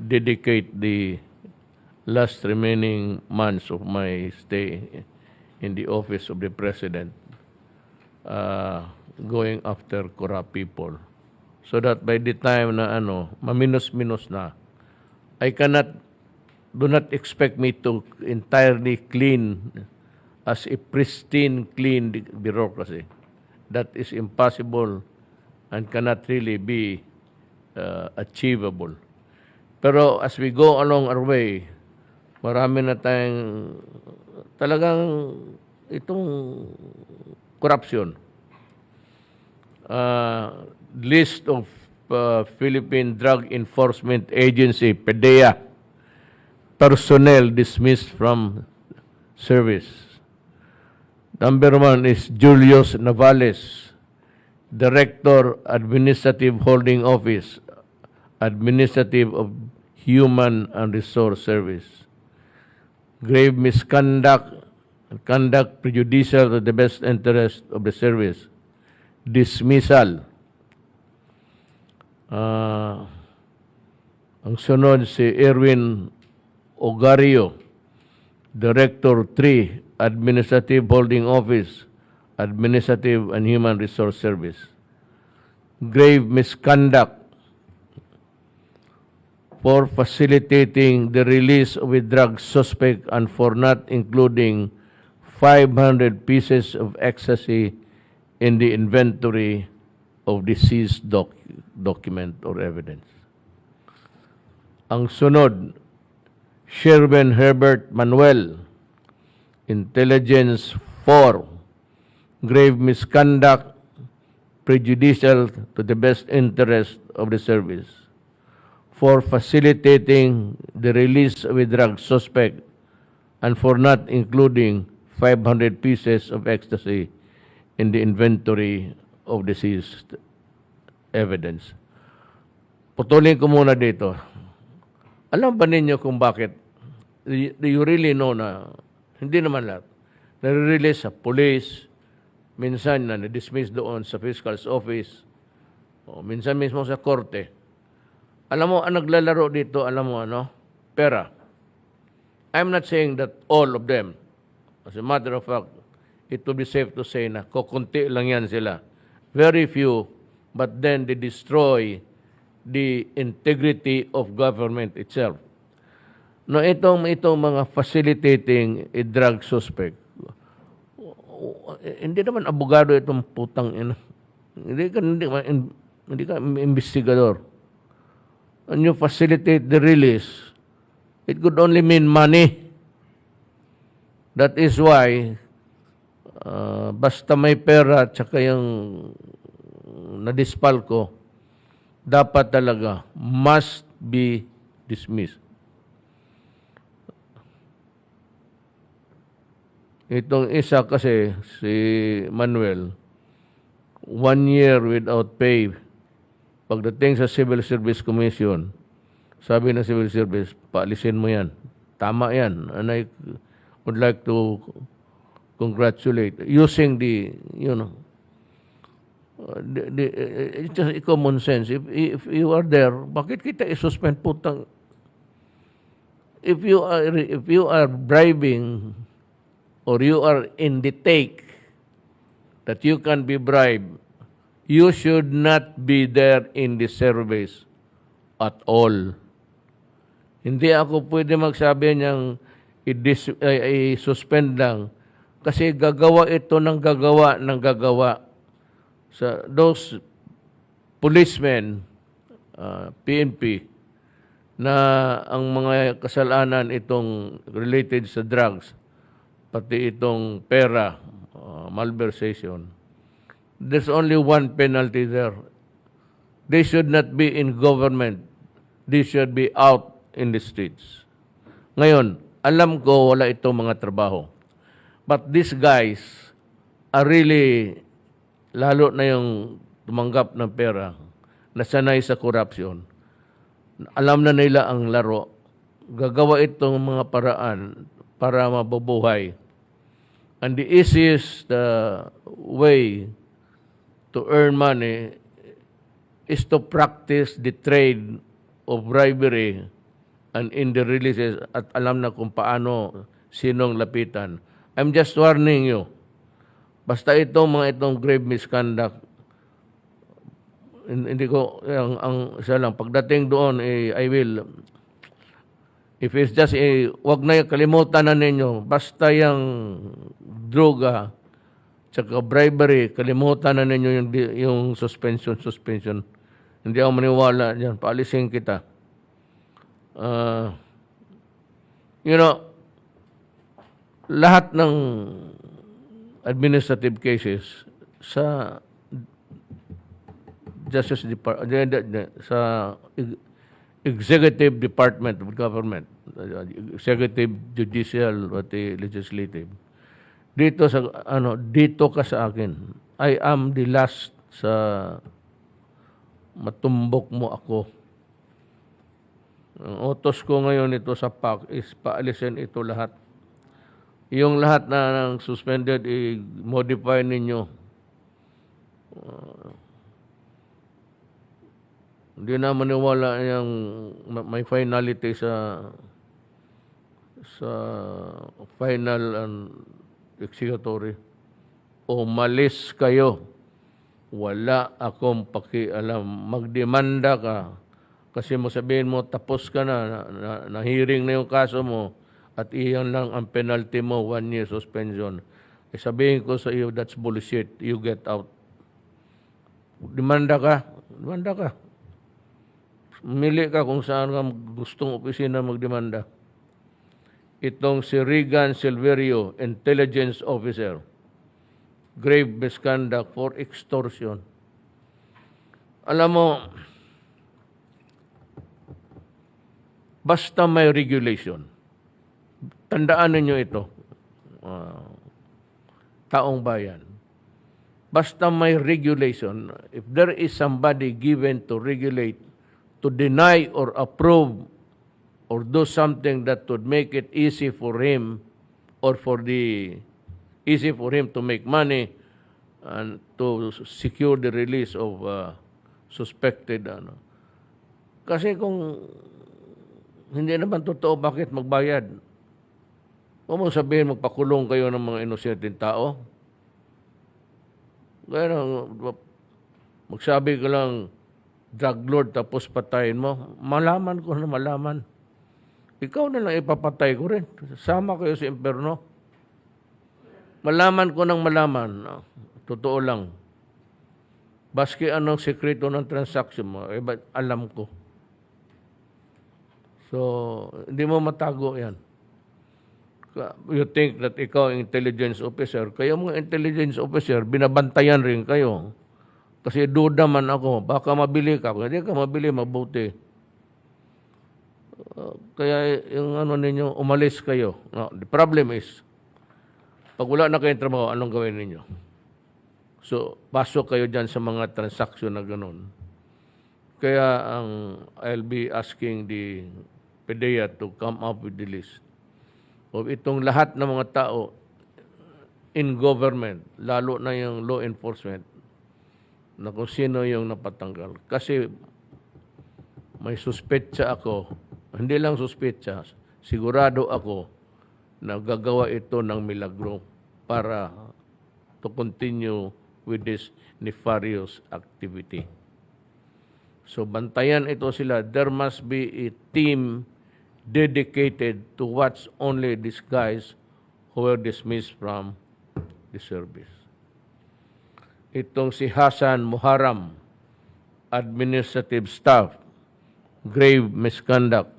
dedicate the last remaining months of my stay in the office of the President going after corrupt people. So that by the time na maminus-minus na, do not expect me to entirely clean as a pristine, clean bureaucracy. That is impossible and cannot really be achievable. Pero as we go along our way, marami na tayong talagang itong corruption. List of Philippine Drug Enforcement Agency, PDEA, personnel dismissed from service. Number 1 is Julius Navales, Director, Administrative Holding Office, Administrative of Human and Resource Service. Grave misconduct and conduct prejudicial to the best interest of the service. Dismissal. Ang sunod si Erwin Ogario, Director 3, Administrative Holding Office, Administrative and Human Resource Service. Grave misconduct for facilitating the release of a drug suspect and for not including 500 pieces of ecstasy in the inventory of the seized document or evidence. Ang sunod, Sherwin Herbert Manuel, Intelligence 4, grave misconduct, prejudicial to the best interest of the service, for facilitating the release of a drug suspect and for not including 500 pieces of ecstasy in the inventory of the seized evidence. Putulin ko muna dito. Alam ba ninyo kung bakit? Do you really know na hindi naman lahat. Nare-release sa police, minsan na na-dismiss doon sa fiscal's office, o minsan mismo sa korte. Alam mo, ang naglalaro dito, alam mo pera. I'm not saying that all of them. As a matter of fact, it would be safe to say na kukunti lang yan sila. Very few, but then they destroy the integrity of government itself. No, itong mga facilitating a drug suspect, hindi naman abogado itong putang ina. Hindi ka investigador. And you facilitate the release, it could only mean money. That is why basta may pera at saka yung nadispal ko, dapat talaga must be dismissed. Itong isa kasi, si Manuel, 1 year without pay. Pagdating sa Civil Service Commission, sabi ng Civil Service, paalisin mo yan. Tama yan. And I would like to congratulate. Using the it's just common sense. If you are there, bakit kita i-suspend putang? If you are bribing or you are in the take that you can be bribed, you should not be there in the service at all. Hindi ako pwede magsabi niyang i-suspend lang kasi gagawa ito ng gagawa sa those policemen, PNP, na ang mga kasalanan itong related sa drugs, pati itong pera, malversation. There's only one penalty there. They should not be in government. They should be out in the streets. Ngayon, alam ko wala itong mga trabaho. But these guys are really, lalo na yung tumanggap ng pera, nasanay sa corruption. Alam na nila ang laro. Gagawa itong mga paraan para mabubuhay. And the easiest way to earn money is to practice the trade of bribery and in the releases at alam na kung paano sinong lapitan. I'm just warning you. Basta itong grave misconduct, hindi ko, ang isa lang, pagdating doon, I will, if it's just, wag na kalimutan na ninyo, basta yung droga, tsaka bribery, kalimutan na ninyo yung suspension. Hindi ako maniwala dyan, paalisin kita. You know, lahat ng administrative cases sa Justice Department, sa Executive Department of Government, Executive, Judicial, pati Legislative. Dito ka sa akin. I am the last sa matumbok mo ako. Ang utos ko ngayon ito sa PAC is paalisin ito lahat. Yung lahat na ng suspended, i-modify ninyo. Hindi na maniwala yung may finality sa final and executory. Umalis kayo. Wala akong pakialam. Magdemanda ka. Kasi mo sabihin mo, tapos ka na hearing na yung kaso mo at iyan lang ang penalty mo, 1 year suspension. Sabihin ko sa iyo, that's bullshit. You get out. Demanda ka. Mili ka kung saan ka gustong opisina magdemanda. Itong si Regan Silverio, Intelligence Officer, grave misconduct for extortion. Alam mo, basta may regulation, tandaan ninyo ito, taong bayan. Basta may regulation, if there is somebody given to regulate, to deny or approve or do something that would make it easy for him or easy for him to make money and to secure the release of suspected. Kasi kung hindi naman totoo, bakit magbayad? Huwag mo sabihin magpakulong kayo ng mga inosenteng tao. Kaya magsabi ka lang, drug lord, tapos patayin mo. Malaman ko na malaman. Ikaw na lang ipapatay ko rin. Sama kayo sa impyerno. Malaman ko ng malaman. Totoo lang. Baski anong sekreto ng transaction mo, alam ko. So, hindi mo matago yan. You think that ikaw intelligence officer, kaya mga intelligence officer, binabantayan rin kayo. Kasi duda man ako, baka mabili ka. Kung hindi ka mabili, mabuti. Kaya yung ninyo, umalis kayo. No, the problem is, pag wala na kayong trabaho, anong gawin ninyo? So, pasok kayo dyan sa mga transaksyon na ganun. Kaya I'll be asking the PDEA to come up with the list of itong lahat ng mga tao in government, lalo na yung law enforcement, na kung sino yung napatanggal. Kasi may suspetsa ako, hindi lang suspetsa, sigurado ako na gagawa ito ng milagro para to continue with this nefarious activity. So bantayan ito sila. There must be a team dedicated to watch only these guys who were dismissed from the service. Itong si Hasan Muharram, administrative staff, grave misconduct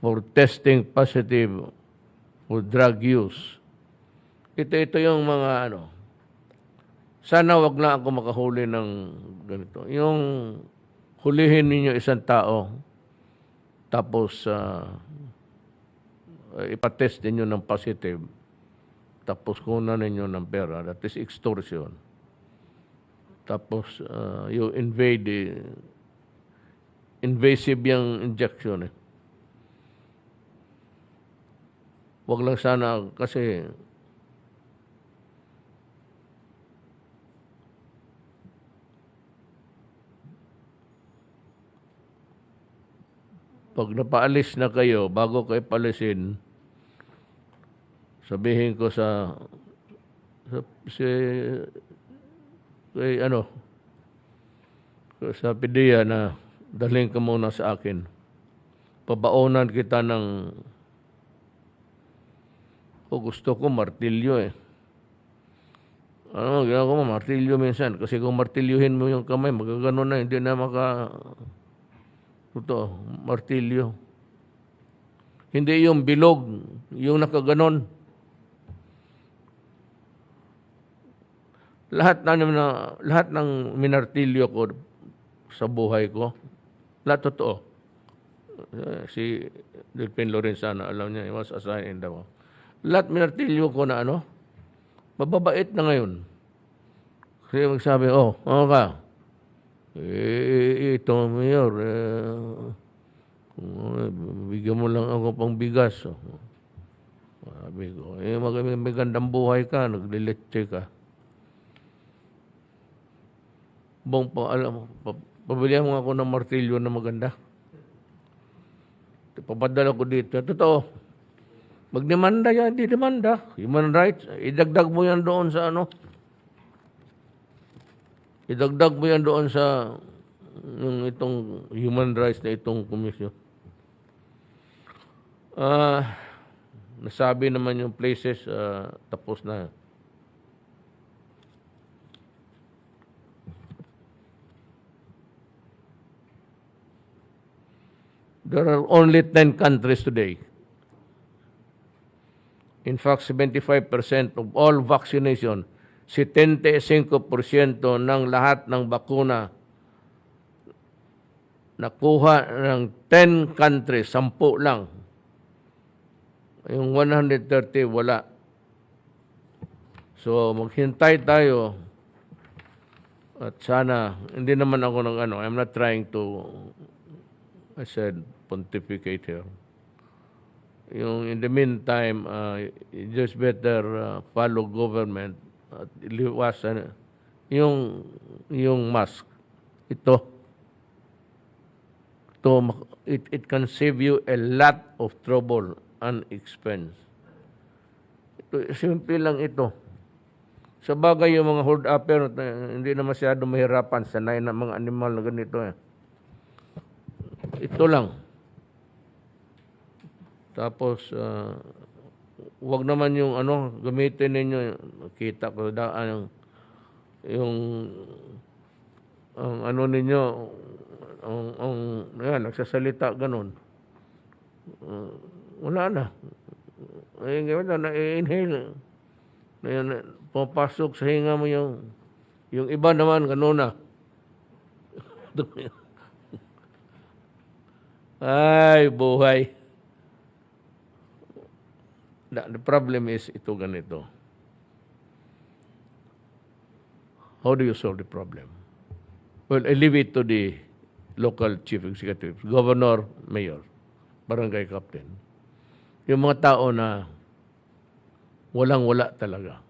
for testing positive for drug use. Ito yung mga sana wag na ako makahuli ng ganito. Yung hulihin ninyo isang tao, tapos ipatest ninyo ng positive, tapos kunan ninyo ng pera, that is extortion. Tapos you invasive yung injection. Wag lang sana kasi pag napaalis na kayo, bago kayo palisin, sabihin ko kay ano, sa PDEA na dalhin ka muna sa akin. Pabaonan kita ng, gusto ko martilyo eh. Ano, ginagawa ko martilyo minsan. Kasi kung martilyuhin mo yung kamay, magagano na, hindi na totoo, martilyo. Hindi yung bilog, yung nakaganon. Lahat ng minartilyo ko sa buhay ko, lahat totoo. Si Delpin Lorenzana, alam niya, he was assigned in the lahat minartilyo ko na mababait na ngayon. Kasi magsabi, ano ka? Ito, Mayor, bigyan mo lang ako pang bigas. Sabi ko, magandang buhay ka, nagliletse ka. Pabilihan mo ako ng martilyo na maganda. Papadala ko dito. Totoo. Magdemanda yan, di demanda. Human rights, idagdag mo yan doon sa idagdag mo yan doon sa itong human rights na itong komisyon. Nasabi naman yung places, tapos na. There are only 10 countries today. In fact, 75% of all vaccination, 75% ng lahat ng bakuna nakuha ng 10 countries, 10 lang. Yung 130, wala. So, maghintay tayo at sana, hindi naman ako I'm not trying to, I said, pontificate here. In the meantime, you just better follow government at liwasan yung mask. It can save you a lot of trouble and expense. Simple lang ito. Sa bagay yung mga hold upper, hindi na masyado mahirapan, sanay na mga animal na ganito. Ito lang. Tapos, wag naman yung gamitin ninyo, kita ko daan yung ninyo, nagsasalita ganun. Wala na. Na-inhale. Papasok sa hinga mo yung iba naman, ganun na. Ay, buhay. The problem is ito ganito. How do you solve the problem? Well, I leave it to the local chief executive, governor, mayor, barangay captain. Yung mga tao na walang-wala talaga.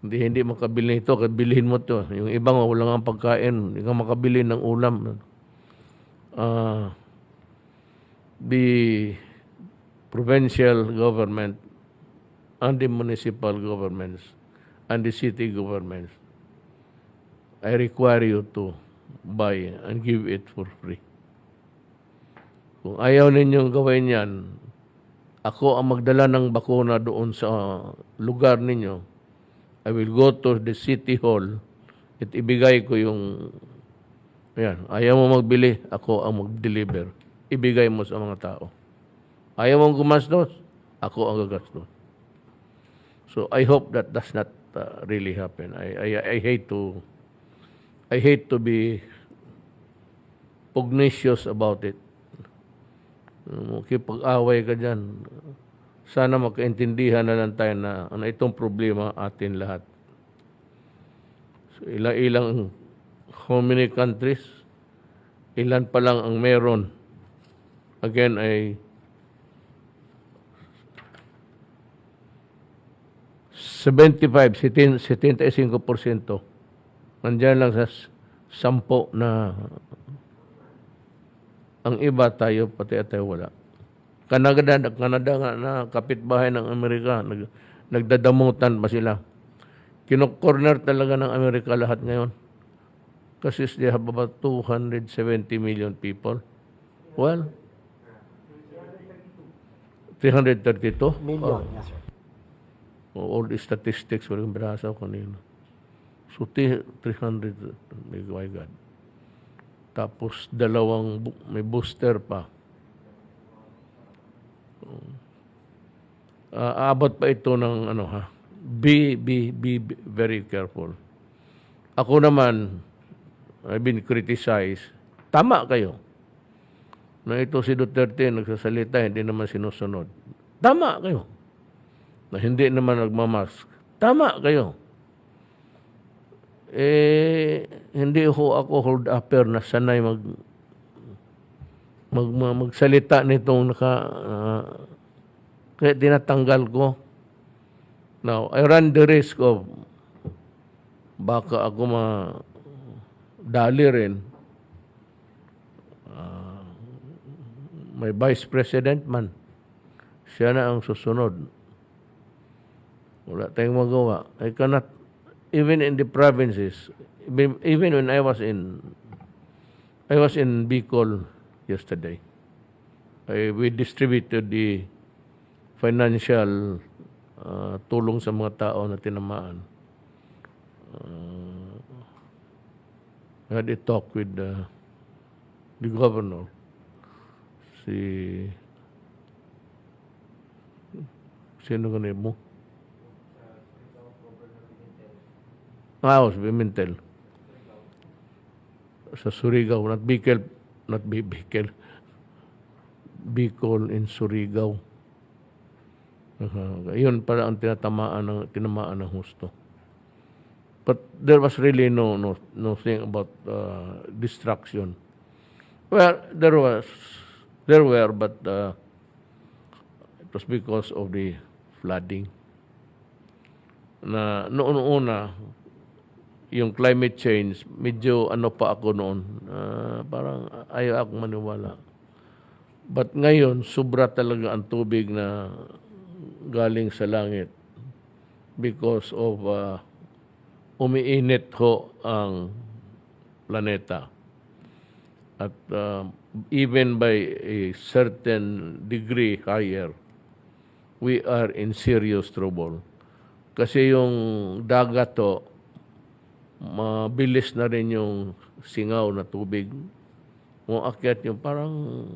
Hindi makabili nito, kabilihin mo to. Yung ibang wala nga pagkain, hindi ka makabili ng ulam. The provincial government and the municipal governments and the city governments, I require you to buy and give it for free. Kung ayaw ninyong gawin yan, ako ang magdala ng bakuna doon sa lugar ninyo. I will go to the city hall at ibigay ko yung ayaw mo magbili, ako ang mag-deliver. Ibigay mo sa mga tao. Ayaw mong gumastos, ako ang gagastos. So I hope that does not really happen. I hate to be pugnacious about it. Kipag-away ka dyan. Sana magkaintindihan na lang tayo na itong problema atin lahat. So, ilang how many countries? Ilan pa lang ang meron? Again, 75% nandiyan lang sa 10 na Ang iba tayo, pati tayo wala. Canada nga na kapitbahay ng Amerika, nagdadamutan pa sila. Kino-corner talaga ng Amerika lahat ngayon. Kasi they have about 270 million people. Well, 332? Million, yes, sir. All the statistics, walang binasa ko kanina. So, 300, my God. Tapos, may booster pa. Aabot pa ito ng be very careful. Ako naman, I've been criticized. Tama kayo. Na ito si Duterte nagsasalita, hindi naman sinusunod. Tama kayo. Na hindi naman nagmamask. Tama kayo. Hindi ako hold upper na sanay magsalita nitong kaya tinatanggal ko. Now, I run the risk of baka ako dali rin. May vice president man. Siya na ang susunod. Wala tayong magawa. I cannot, even in the provinces, even when I was in Bicol yesterday. We distributed the financial tulong sa mga tao na tinamaan. I had a talk with the governor. Sino ganun mo? Was Pimentel. Sa Surigao, not Bicol, Bicol in Surigao. Yun pala ang tinamaan ng husto. But there was really no thing about distraction. Well, there were, but it was because of the flooding. Na noon-una, yung climate change, medyo pa ako noon. Parang ayaw ako maniwala. But ngayon, sobra talaga ang tubig na galing sa langit because of umiinit ho ang planeta. At even by a certain degree higher, we are in serious trouble. Kasi yung dagat to, mabilis na rin yung singaw na tubig. Kung akyat yung parang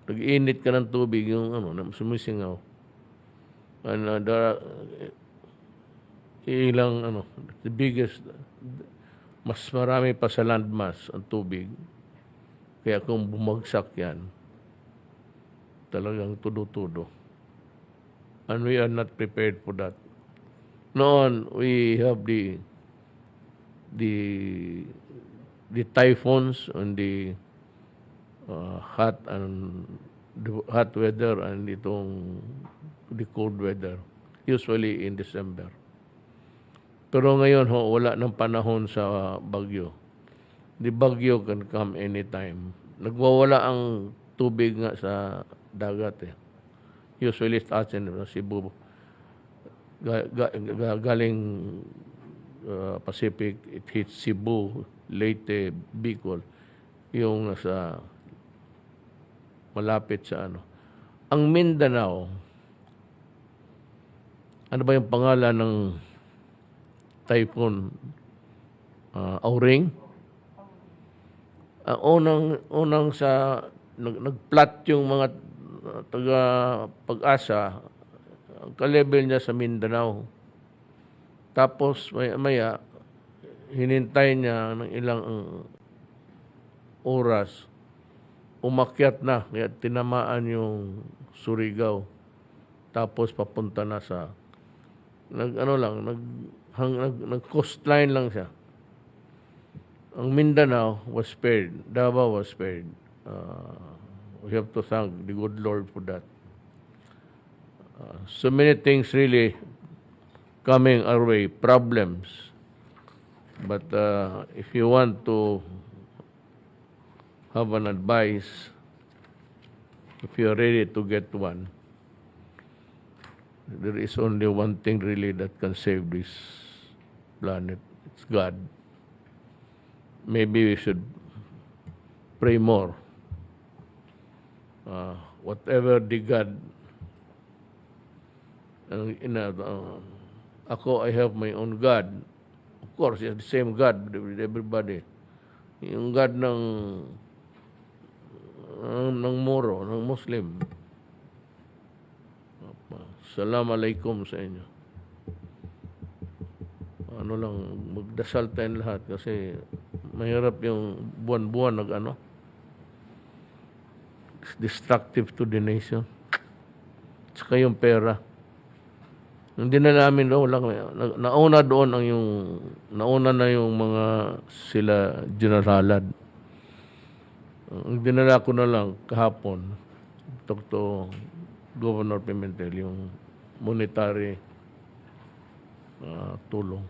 nag-init ka ng tubig, yung sumisingaw. And the biggest, mas marami pa sa landmass ang tubig. Kaya kung bumagsak yan, talagang tudo-tudo. And we are not prepared for that. Noon, we have the typhoons and the hot weather and the cold weather, usually in December. Pero ngayon wala ng panahon sa bagyo. The bagyo can come anytime. Nagwawala ang tubig nga sa dagat. Usually sa atin, Cebu, galing Pacific, it hits Cebu, Leyte, Bicol, yung nasa malapit sa Ang Mindanao, ano ba yung pangalan ng typhoon? Auring? Unang sa nag-plot yung mga taga Pag-asa, ang ka-level niya sa Mindanao. Tapos maya hinintay niya ng ilang oras, umakyat na, kaya tinamaan yung Surigao. Tapos papunta na sa nag-coastline lang siya. Ang Mindanao was spared. Davao was spared. We have to thank the good Lord for that. So many things really coming our way, problems. But if you want to have an advice, if you're ready to get one, there is only one thing really that can save this planet. It's God. Maybe we should pray more. Whatever the God, ako, I have my own God. Of course, it's the same God with everybody. Yung God ng Moro, ng Muslim. Assalamualaikum sa inyo. Ano lang, magdasal tayong lahat kasi mahirap yung buwan-buwan it's destructive to the nation. Tsaka yung pera. Hindi na namin nauna doon nauna na yung mga sila Generalad. Ang dinala ko na lang kahapon, talk to Governor Pimentel, yung monetary tulong.